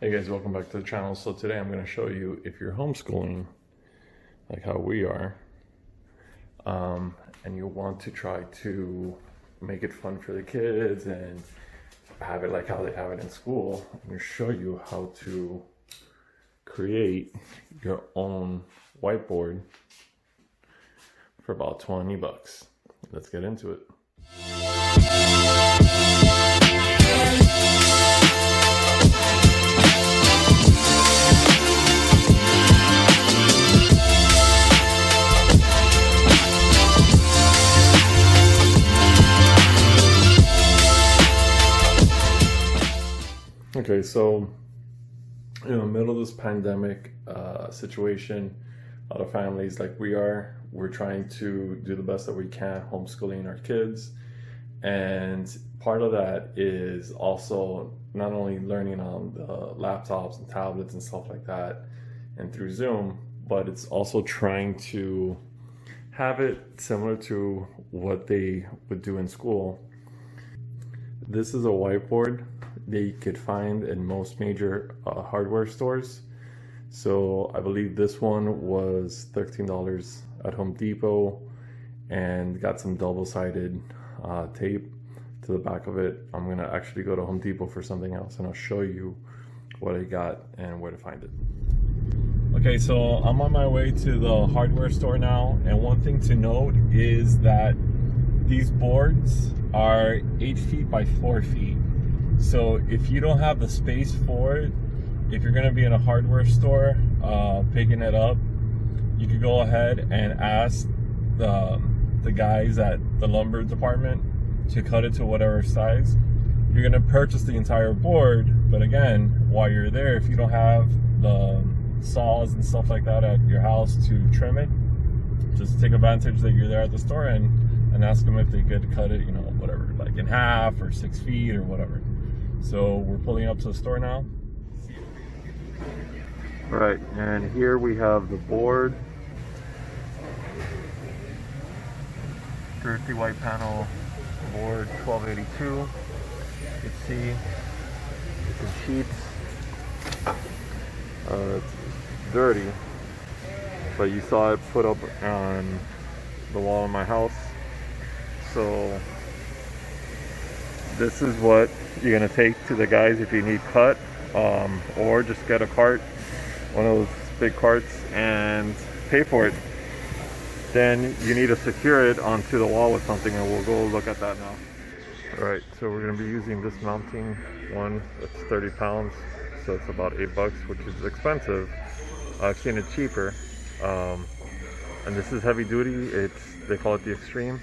Hey guys, welcome back to the channel. So today I'm going to show you, if you're homeschooling, like how we are, and you want to try to make it fun for the kids and have it like how they have it in school, I'm going to show you how to create your own whiteboard for about 20 bucks. Let's get into it. Okay, so in the middle of this pandemic situation, a lot of families like we're trying to do the best that we can homeschooling our kids. And part of that is also not only learning on the laptops and tablets and stuff like that and through Zoom, but it's also trying to have it similar to what they would do in school. This is a whiteboard that you could find in most major hardware stores. So I believe this one was $13 at Home Depot and got some double-sided tape to the back of it. I'm gonna actually go to Home Depot for something else and I'll show you what I got and where to find it. Okay, so I'm on my way to the hardware store now, and one thing to note is that these boards are 8 feet by 4 feet. So if you don't have the space for it, if you're gonna be in a hardware store picking it up, you could go ahead and ask the guys at the lumber department to cut it to whatever size. You're gonna purchase the entire board, but again, while you're there, if you don't have the saws and stuff like that at your house to trim it, just take advantage that you're there at the store and ask them if they could cut it, you know, whatever, like in half or 6 feet or whatever. So we're pulling up to the store now. All right, and here we have the board. Thrifty white panel board, 1282. You can see it's in sheets. It's dirty, but you saw it put up on the wall in my house. So this is what you're gonna take to the guys if you need cut, or just get a cart, one of those big carts, and pay for it. Then you need to secure it onto the wall with something, and we'll go look at that now. All right, so we're gonna be using this mounting one that's 30 pounds, so it's about $8, which is expensive. I've seen it cheaper, and this is heavy duty. They call it the Extreme.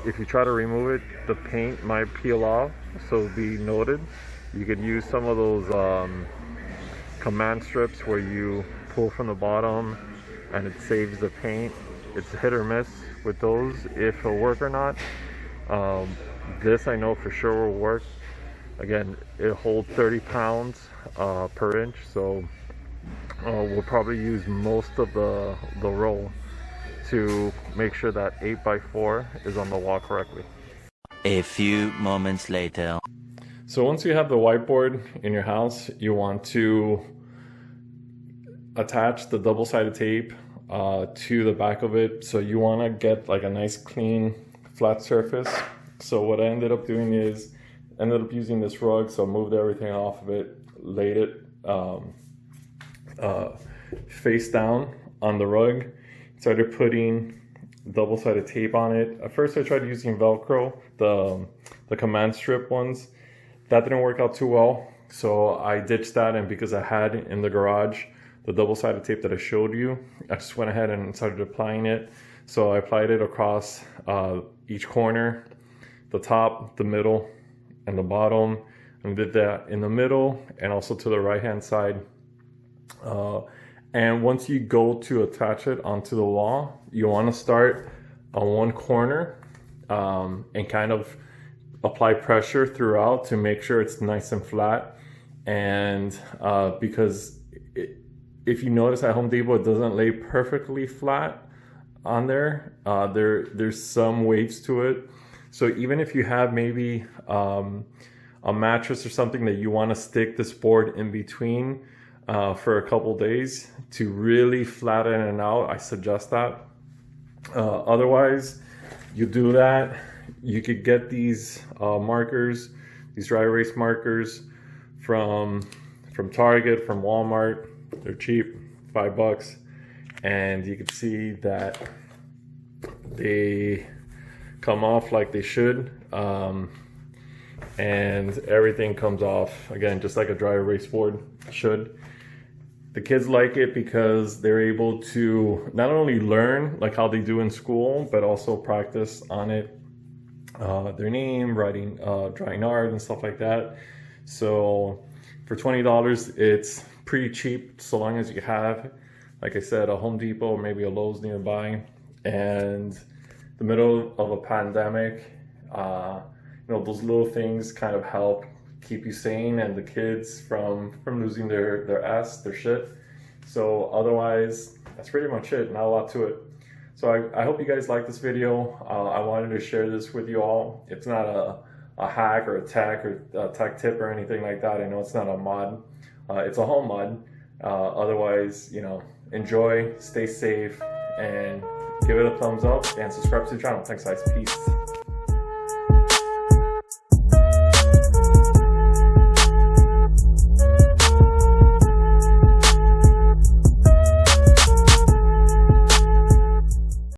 If you try to remove it, the paint might peel off, so be noted. You could use some of those command strips where you pull from the bottom and it saves the paint. It's hit or miss with those if it'll work or not. This I know for sure will work. Again, it holds 30 pounds per inch, so we'll probably use most of the roll to make sure that 8 by 4 is on the wall correctly. A few moments later. So once you have the whiteboard in your house, you want to attach the double-sided tape to the back of it. So you want to get like a nice clean flat surface. So what I ended up doing is using this rug, so I moved everything off of it, laid it face down on the rug, started putting double-sided tape on it. At first I tried using Velcro, the command strip ones. That didn't work out too well, so I ditched that, and because I had in the garage the double-sided tape that I showed you, I just went ahead and started applying it. So I applied it across each corner, the top, the middle, and the bottom, and did that in the middle and also to the right hand side. And once you go to attach it onto the wall, you want to start on one corner and kind of apply pressure throughout to make sure it's nice and flat. And because if you notice at Home Depot, it doesn't lay perfectly flat on there. There's some waves to it. So even if you have maybe a mattress or something that you want to stick this board in between for a couple days to really flatten it out, I suggest that. Otherwise, you do that, you could get these markers, these dry erase markers from Target, from Walmart. They're cheap, $5, and you can see that they come off like they should, and everything comes off again just like a dry erase board should. The kids like it because they're able to not only learn like how they do in school, but also practice on it, their name, writing, drawing art and stuff like that. So for $20, it's pretty cheap so long as you have, like I said, a Home Depot or maybe a Lowe's nearby. And the middle of a pandemic, you know, those little things kind of help keep you sane and the kids from losing their shit. So otherwise, that's pretty much it. Not a lot to it. So I hope you guys like this video. I wanted to share this with you all. It's not a hack or a tech tip or anything like that. I know it's not a mod. It's a home mod. Otherwise, you know, enjoy, stay safe, and give it a thumbs up and subscribe to the channel. Thanks guys, peace.